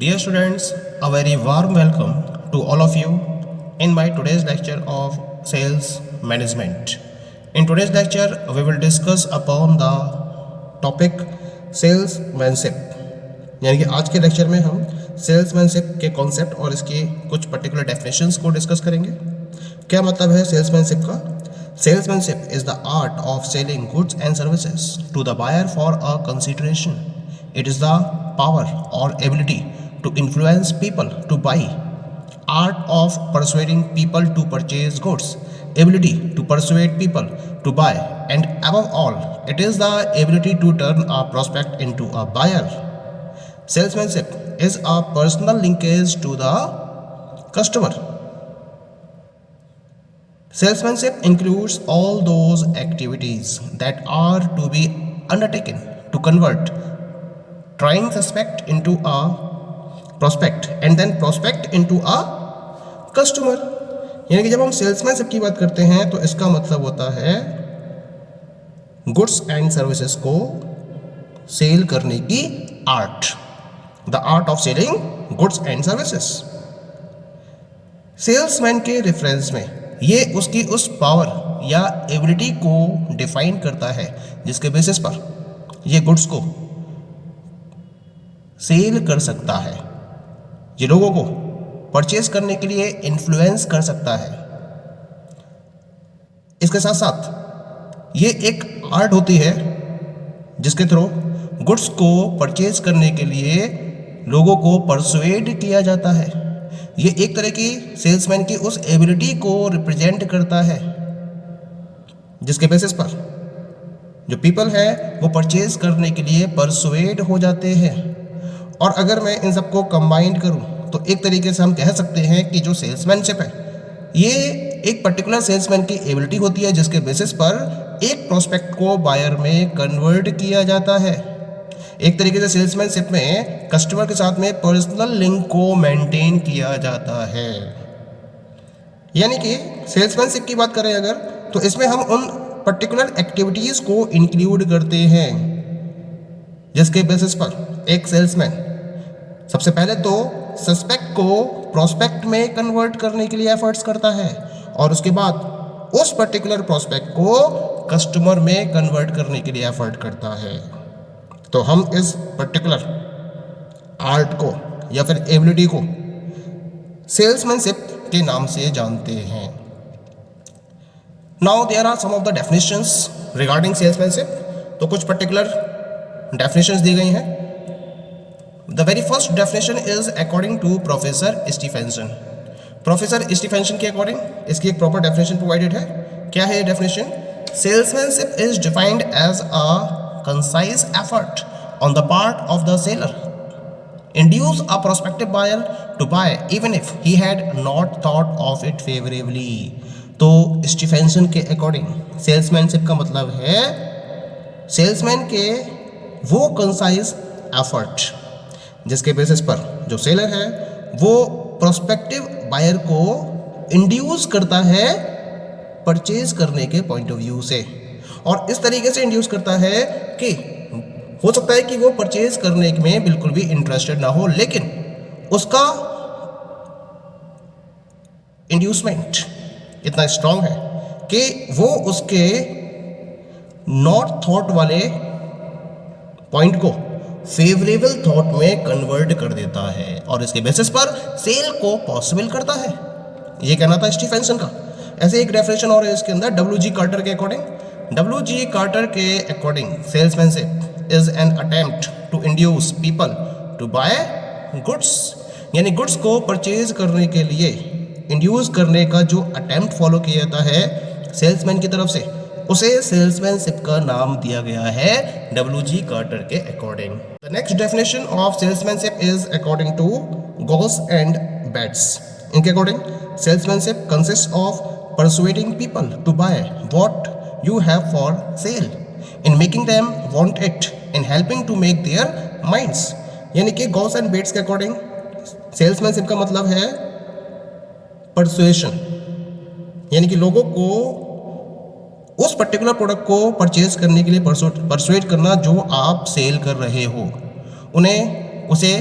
Dear students, a very warm welcome to all of you in my today's lecture of sales management. In today's lecture, we will discuss upon the topic salesmanship. यानी कि आज के lecture में हम salesmanship के concept और इसकी कुछ पर्टिकुलर डेफिनेशंस को डिस्कस करेंगे। क्या मतलब है सेल्समैनशिप का? Salesmanship is the art of selling goods and services to the buyer for a consideration. It is the power or ability to influence people to buy, art of persuading people to purchase goods, ability to persuade people to buy, and above all, it is the ability to turn a prospect into a buyer. Salesmanship is a personal linkage to the customer. Salesmanship includes all those activities that are to be undertaken to convert trying suspect into a prospect and then prospect into a customer. यानी कि जब हम salesmanship की बात करते हैं तो इसका मतलब होता है गुड्स एंड सर्विसेज को सेल करने की art, the art of selling goods and services. Salesman के रेफरेंस में ये उसकी उस पावर या एबिलिटी को डिफाइन करता है जिसके बेसिस पर ये गुड्स को सेल कर सकता है, ये लोगों को परचेज करने के लिए इन्फ्लुएंस कर सकता है. इसके साथ साथ ये एक आर्ट होती है जिसके थ्रू गुड्स को परचेज करने के लिए लोगों को परसुएड किया जाता है. ये एक तरह की सेल्समैन की उस एबिलिटी को रिप्रेजेंट करता है जिसके बेसिस पर जो पीपल है वो परचेज करने के लिए परसुएड हो जाते हैं. और अगर मैं इन सबको कंबाइन करूं तो एक तरीके से हम कह सकते हैं कि जो सेल्समैनशिप है ये एक पर्टिकुलर सेल्समैन की एबिलिटी होती है जिसके बेसिस पर एक प्रोस्पेक्ट को बायर में कन्वर्ट किया जाता है. एक तरीके से सेल्समैनशिप में कस्टमर के साथ में पर्सनल लिंक को मेंटेन किया जाता है. यानी कि सेल्समैनशिप की बात करें अगर तो इसमें हम उन पर्टिकुलर एक्टिविटीज़ को इंक्लूड करते हैं जिसके बेसिस पर एक सेल्समैन सबसे पहले तो सस्पेक्ट को प्रोस्पेक्ट में कन्वर्ट करने के लिए एफर्ट्स करता है और उसके बाद उस पर्टिकुलर प्रोस्पेक्ट को कस्टमर में कन्वर्ट करने के लिए एफर्ट करता है. तो हम इस पर्टिकुलर आर्ट को या फिर एबिलिटी को सेल्समैनशिप के नाम से जानते हैं. Now there are some of the definitions regarding salesmanship. तो कुछ पर्टिकुलर डेफिनेशंस दी गई हैं. The very first definition is according to Professor Stephenson. Professor Stephenson के अकॉर्डिंग इसकी एक प्रॉपर डेफिनेशन प्रोवाइडेड है. क्या है ये definition? Salesmanship is defined as a concise effort on the part of the seller induce a prospective buyer to buy even if he had not thought of it favorably. तो Stephenson के according salesmanship का मतलब है salesman के वो concise effort जिसके basis पर जो सेलर है वो प्रोस्पेक्टिव बायर को इंड्यूस करता है परचेज करने के पॉइंट ऑफ व्यू से. और इस तरीके से इंड्यूस करता है कि हो सकता है कि वो परचेज करने में बिल्कुल भी इंटरेस्टेड ना हो, लेकिन उसका इंड्यूसमेंट इतना स्ट्रांग है कि वो उसके नॉट थॉट वाले पॉइंट को फेवरेबल थॉट में कन्वर्ट कर देता है और इसके बेसिस पर सेल को पॉसिबल करता है. ये कहना था स्टीफेंसन का. ऐसे एक डेफिनेशन और है इसके अंदर डब्ल्यू.जी. कार्टर के अकॉर्डिंग. डब्ल्यू.जी. कार्टर के according salesmanship is an attempt to induce people to buy goods. यानी गुड्स को परचेज करने के लिए इंड्यूस करने का जो अटेम्प्ट फॉलो किया जाता है सेल्समैन की तरफ से उसे सेल्समैनशिप का नाम दिया गया है डब्ल्यू.जी. कार्टर के according. The next definition of salesmanship is according to Goss and Bates. इनके according salesmanship consist of persuading people to buy what you have for sale in making them want it in helping to make their minds. यानी कि Goss and Bates के according salesmanship का मतलब है persuasion, यानी कि लोगों को उस पर्टिकुलर प्रोडक्ट को परचेज करने के लिए परसुएट करना जो आप सेल कर रहे हो, उन्हें उसे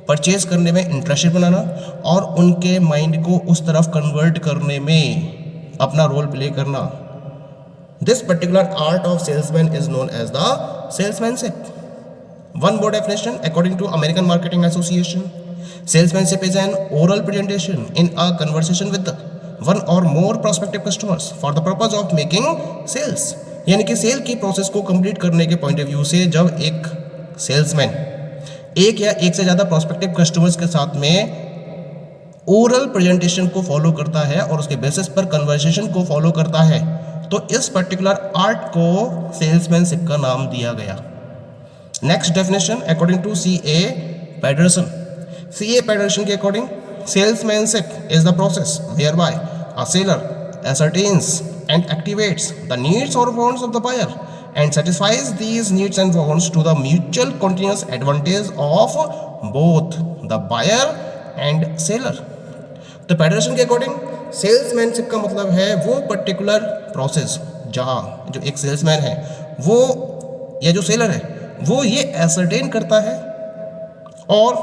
परचेज करने में इंटरेस्टेड बनाना और उनके माइंड को उस तरफ कन्वर्ट करने में अपना रोल प्ले करना। This particular art of salesman is known as the salesmanship. One more definition according to American Marketing Association, salesmanship is an oral presentation in a conversation with one or more prospective customers for the purpose of making sales। यानी कि cell की process को complete करने के point of view से जब एक salesman एक या एक से ज़्यादा प्रोस्पेक्टिव कस्टमर्स के साथ में ओरल प्रेजेंटेशन को फॉलो करता है और उसके बेसिस पर कन्वर्सेशन को फॉलो करता है, तो इस पर्टिकुलर आर्ट को सेल्समैनशिप का नाम दिया गया। Next definition according to C.A. Pederson। C.A. Pederson के according salesmanship is the process whereby a seller ascertains and activates the needs or wants of the buyer and satisfies these needs and wants to the mutual continuous advantage of both the buyer and seller। तो पैडरसन के according salesmanship का मतलब है वो particular process जहाँ जो एक salesman है वो या जो सेलर है वो ये एसर्टेन करता है और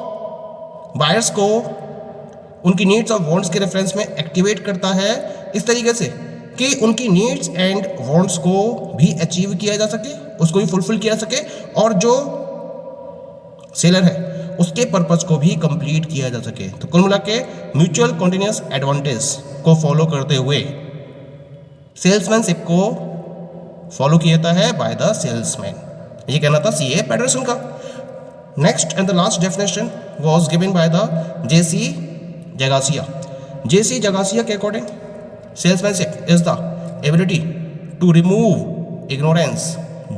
बायर्स को उनकी नीड्स और वांट्स के रेफरेंस में एक्टिवेट करता है इस तरीके से कि उनकी नीड्स एंड वांट्स को भी अचीव किया जा सके, उसको भी फुलफिल किया जा सके और जो सेलर है उसके पर्पस को भी कंप्लीट किया जा सके। तो कुल मिला के म्यूचुअल कॉन्टिन्यूस एडवांटेज को फॉलो करते हुए सेल्समैनशिप को फॉलो किया जाता है बाय द सेल्समैन। ये कहना था C.A. Pederson का। Next and the last definition was given by the J.C. Jagasia। J.C. Jagasia के according salesmanship is the ability to remove ignorance,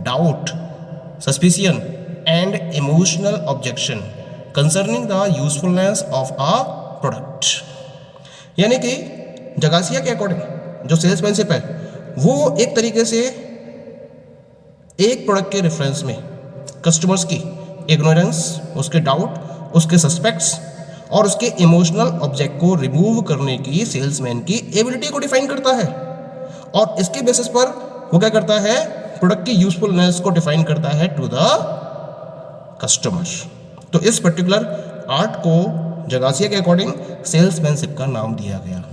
doubt, suspicion and emotional objection concerning the usefulness of a product। यानी कि जगासिया के according जो salesmanship है वो एक तरीके से एक प्रोडक्ट के रेफरेंस में कस्टमर्स की इग्नोरेंस, उसके डाउट, उसके सस्पेक्ट्स और उसके इमोशनल ऑब्जेक्ट को रिमूव करने की सेल्समैन की एबिलिटी को डिफाइन करता है और इसके बेसिस पर वो क्या करता है प्रोडक्ट की यूजफुलनेस को डिफाइन करता है टू द कस्टमर। तो इस पर्टिकुलर आर्ट को जगासिया के अकॉर्डिंग सेल्समैनशिप का नाम दिया गया।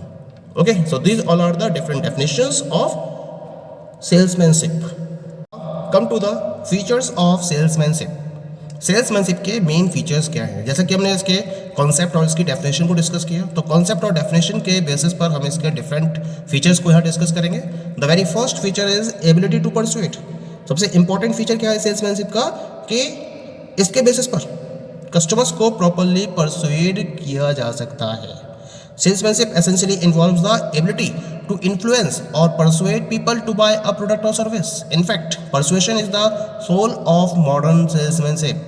Okay, so these all are the different definitions of salesmanship. Come to the features of salesmanship. Salesmanship के मेन फीचर्स क्या हैं? जैसा कि हमने इसके कॉन्सेप्ट और इसकी डेफिनेशन को डिस्कस किया, तो कॉन्सेप्ट और डेफिनेशन के बेसिस पर हम इसके डिफरेंट फीचर्स को यहाँ डिस्कस करेंगे। The very first feature is ability to persuade. सबसे इंपॉर्टेंट फीचर क्या है सेल्समैनशिप का कि इसके बेसिस पर कस्टमर्स को प्रॉपरली परसुएड किया जा सकता है। Salesmanship essentially involves the ability to influence or persuade people to buy a product or service। In fact, persuasion is the soul of modern salesmanship।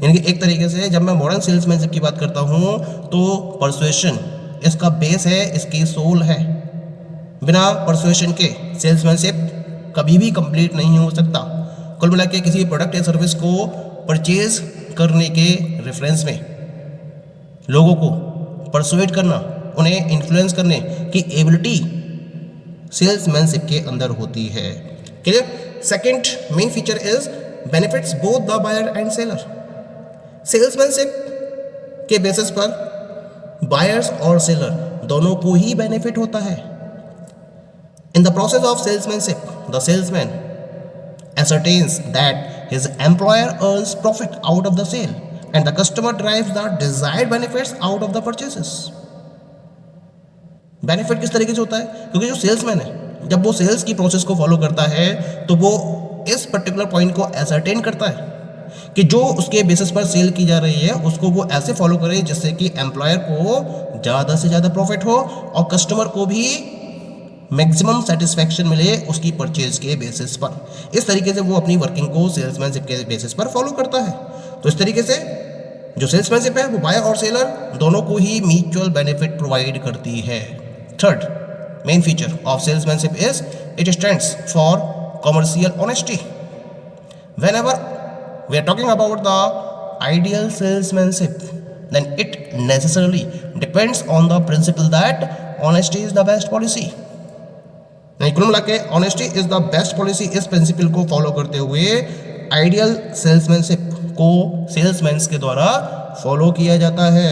यानी कि एक तरीके से जब मैं मॉडर्न सेल्समैनशिप की बात करता हूँ तो परसुएशन इसका बेस है, इसकी सोल है। बिना परसुएशन के सेल्समैनशिप कभी भी कंप्लीट नहीं हो सकता। कुल मिला के किसी प्रोडक्ट या सर्विस को परचेज करने के रेफरेंस में लोगों को परसुएट करना, उन्हें इन्फ्लुएंस करने की एबिलिटी सेल्समैनशिप के अंदर होती है। Clear? Second main feature is benefits both the buyer and seller. Salesmanship के बेसिस पर बायर्स और सेलर दोनों को ही बेनिफिट होता है। In the process of salesmanship the salesman ascertains that his employer earns profit out of the sale and the customer derives the desired benefits out of the purchases। Benefit किस तरीके से होता है? क्योंकि जो सेल्समैन है जब वो सेल्स की प्रोसेस को फॉलो करता है तो वो इस पर्टिकुलर पॉइंट को एसर्टेन करता है कि जो उसके बेसिस पर सेल की जा रही है उसको वो ऐसे फॉलो करे जिससे कि एम्प्लॉयर को ज़्यादा से ज़्यादा प्रॉफिट हो और कस्टमर को भी मैक्सिमम सेटिस्फैक्शन मिले उसकी परचेज के बेसिस पर। इस तरीके से वो अपनी वर्किंग को सेल्समैनशिप के बेसिस पर फॉलो करता है। तो इस तरीके से जो सेल्समैनशिप है वो बायर और सेलर दोनों को ही म्यूचुअल बेनिफिट प्रोवाइड करती है। Third main feature of salesmanship is it stands for commercial honesty. Whenever we are talking about the ideal salesmanship, then it necessarily depends on the principle that honesty is the best policy। नहीं, कुल मिला के honesty is the best policy इस principal को follow करते हुए ideal salesmanship को सेल्समैन्स के द्वारा फॉलो किया जाता है।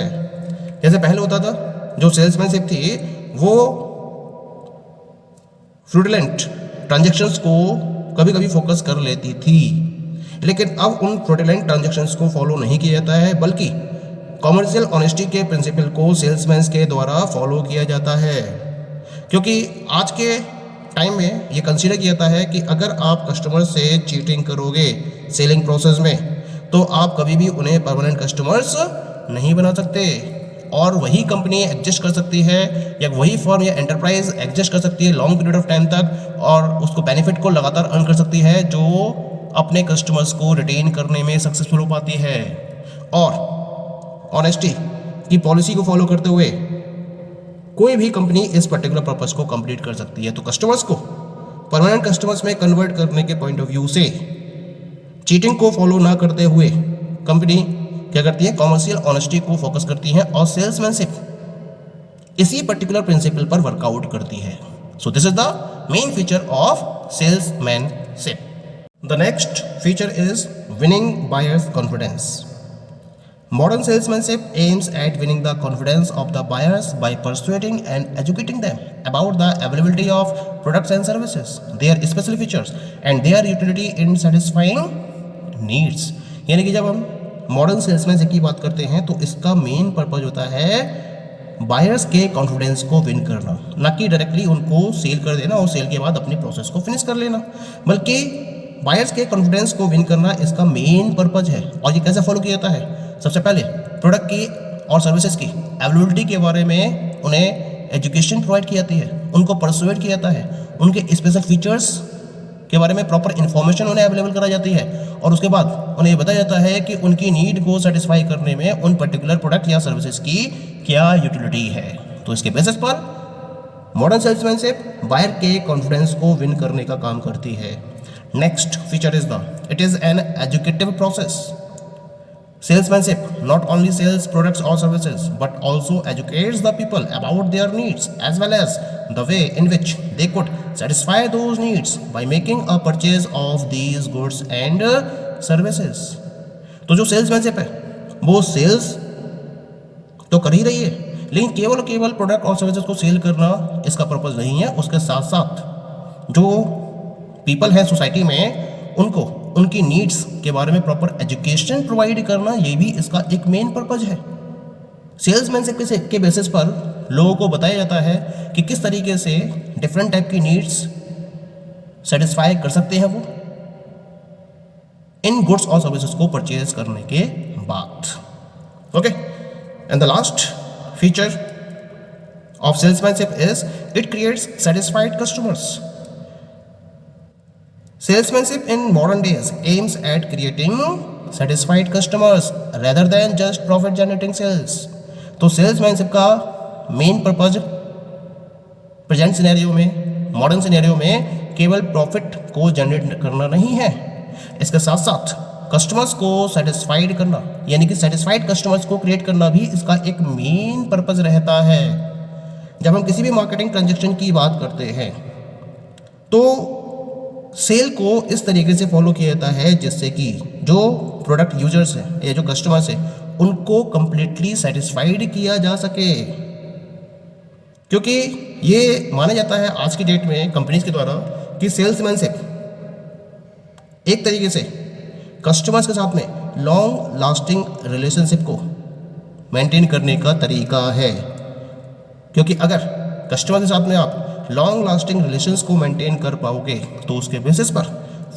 जैसे पहले होता था, जो सेल्समैनशिप थी वो फ्रॉडुलेंट ट्रांजैक्शंस को कभी कभी फोकस कर लेती थी, लेकिन अब उन फ्रॉडुलेंट ट्रांजैक्शंस को फॉलो नहीं किया जाता है, बल्कि कॉमर्शियल ऑनेस्टी के प्रिंसिपल को सेल्समैन के द्वारा फॉलो किया जाता है। क्योंकि आज के टाइम में ये कंसीडर किया जाता है कि अगर आप कस्टमर से चीटिंग करोगे सेलिंग प्रोसेस में, तो आप कभी भी उन्हें परमानेंट कस्टमर्स नहीं बना सकते, और वही कंपनी एग्जिस्ट कर सकती है या वही फर्म या एंटरप्राइज एग्जिस्ट कर सकती है लॉन्ग पीरियड ऑफ टाइम तक, और उसको बेनिफिट को लगातार अर्न कर सकती है जो अपने कस्टमर्स को रिटेन करने में सक्सेसफुल हो पाती है। और ऑनेस्टी की पॉलिसी को फॉलो करते हुए कोई भी कंपनी इस पर्टिकुलर पर्पस को कंप्लीट कर सकती है। तो कस्टमर्स को परमानेंट कस्टमर्स में कन्वर्ट करने के पॉइंट ऑफ व्यू से चीटिंग को फॉलो ना करते हुए कंपनी क्या करती है, कॉमर्शियल ऑनेस्टी को फोकस करती है और सेल्समैनशिप इसी पर्टिकुलर प्रिंसिपल पर वर्कआउट करती है। So this is the main feature of salesmanship. The next feature is winning buyers confidence. Modern salesmanship aims at winning the confidence of the buyers by persuading and educating them about the availability of products and services, their special features, and their utility in satisfying needs. यानी कि जब हम modern salesmanship की बात करते हैं तो इसका मेन पर्पज होता है बायर्स के कॉन्फिडेंस को विन करना, ना कि डायरेक्टली उनको सेल कर देना और सेल के बाद अपनी प्रोसेस को फिनिश कर लेना, बल्कि बायर्स के कॉन्फिडेंस को विन करना इसका मेन पर्पज है। और ये कैसे फॉलो किया जाता है? सबसे पहले प्रोडक्ट की और सर्विसेज की अवेलेबिलिटी के बारे में उन्हें एजुकेशन प्रोवाइड की जाती है, उनको परसुएड किया जाता है, उनके स्पेशल फीचर्स के बारे में प्रॉपर इन्फॉर्मेशन उन्हें अवेलेबल कराई जाती है, और उसके बाद उन्हें बताया जाता है कि उनकी नीड को सेटिस्फाई करने में उन पर्टिकुलर प्रोडक्ट या सर्विसेज की क्या यूटिलिटी है। तो इसके बेसिस पर मॉडर्न सेल्समैनशिप बायर के कॉन्फिडेंस को विन करने का काम करती है। Next feature is it is an educative process. Salesmanship not only sells products or services but also educates the people about their needs as well as the way in which they could satisfy those needs by making a purchase of these goods and services. तो जो salesmanship है वो sales तो कर ही रही है, लेकिन केवल प्रोडक्ट और सर्विसेज को सेल करना इसका पर्पज नहीं है। उसके साथ साथ जो पीपल हैं सोसाइटी में उनको उनकी नीड्स के बारे में प्रॉपर एजुकेशन प्रोवाइड करना, ये भी इसका एक मेन पर्पज है। सेल्समैनशिप के बेसिस पर लोगों को बताया जाता है कि किस तरीके से डिफरेंट टाइप की नीड्स सेटिस्फाई कर सकते हैं वो इन गुड्स और सर्विसेज को परचेज करने के बाद। Okay, and the last feature of salesmanship is it creates satisfied customers. Salesmanship in modern days aims at creating satisfied customers rather than just profit generating sales. तो सेल्समैनशिप का main purpose present scenario में, modern scenario में केवल profit को generate करना नहीं है, इसके साथ साथ कस्टमर्स को सेटिस्फाइड करना, यानी कि सेटिस्फाइड कस्टमर्स को क्रिएट करना भी इसका एक मेन पर्पज रहता है। जब हम किसी भी मार्केटिंग ट्रांजैक्शन की बात करते हैं तो सेल को इस तरीके से फॉलो किया जाता है जिससे कि जो प्रोडक्ट यूजर्स हैं या जो कस्टमर्स हैं उनको कंप्लीटली सेटिस्फाइड किया जा सके, क्योंकि ये माना जाता है आज की डेट में कंपनीज के द्वारा कि सेल्समैनशिप एक तरीके से कस्टमर्स के साथ में लॉन्ग लास्टिंग रिलेशनशिप को मेंटेन करने का तरीका है। क्योंकि अगर कस्टमर के साथ में आप लॉन्ग लास्टिंग रिलेशंस को मेंटेन कर पाओगे तो उसके बेसिस पर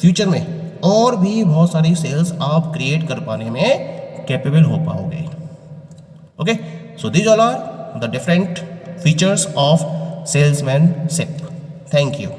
फ्यूचर में और भी बहुत सारी सेल्स आप क्रिएट कर पाने में कैपेबल हो पाओगे। Okay, so these all are the different features of salesmanship. Thank you.